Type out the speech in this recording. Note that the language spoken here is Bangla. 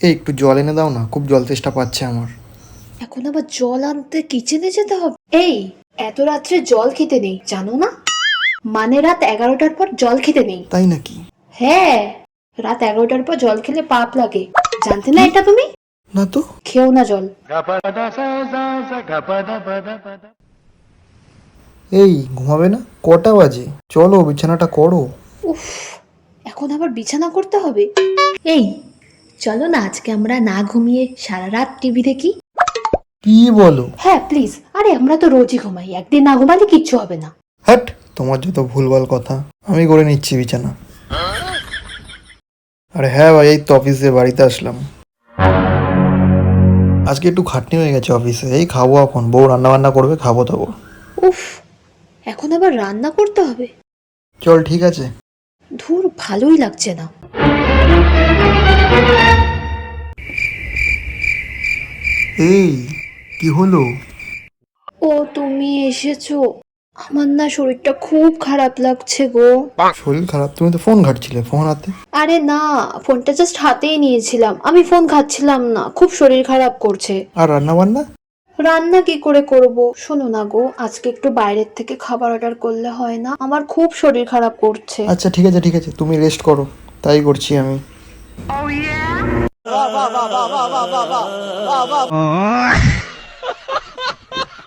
এই একটু জল এনে দাও না, খুব জল তেষ্টা পাচ্ছে আমার। এখন আবার জল আনতে কিচেনে যেতে হবে? এই, এত রাত্রে জল খেতে নেই জানো না? মানে রাত 11টার পর জল খেতে নেই। তাই নাকি? হ্যাঁ, রাত 11টার পর জল খেলে পাপ লাগে, জানতে না কি? এটা তুমি? না তো। খেও না জল। এই ঘুমাবে না? কটা বাজে? চলো বিছানাটা করো। উফ, এখন আবার বিছানা করতে হবে। এই, চলো না আজকে আমরা না ঘুমিয়ে সারা রাত টিভি দেখি। কি বলো? হ্যাঁ প্লিজ, আরে আমরা তো রোজই ঘুমাই, একদিন না ঘুমালে কিচ্ছু হবে না। হ্যাট, তোমার যত ভুলভাল কথা। আমি করে নিচ্ছি বিছানা। আরে হ্যাঁ ভাই, এই তো অফিসে বাড়িতে আসলাম। আজকে একটু খাটনি হয়ে গেছে অফিসে। এই খাবো এখন, বউ রান্না বান্না করবে, খাবো তবু। উফ, এখন আবার রান্না করতে হবে? চল ঠিক আছে। ধুর, ভালোই লাগছে না। এই কি হলো? ও তুমি এসেছো? আমার না শরীরটা খুব খারাপ লাগছে গো। শরীর খারাপ? তুমি তো ফোন ঘাটছিলে, ফোন হাতে। আরে না, ফোনটা জাস্ট হাতেই নিয়েছিলাম, আমি ফোন খাচ্ছিলাম না, খুব শরীর খারাপ করছে। আর রান্না বান্না? রান্না কি করে করব? শোনো না গো, আজকে একটু বাইরের থেকে খাবার অর্ডার করলে হয় না? আমার খুব শরীর খারাপ করছে। আচ্ছা ঠিক আছে ঠিক আছে, তুমি রেস্ট করো। তাই করছি আমি। वाह वाह वाह वाह वाह वाह वाह वाह वाह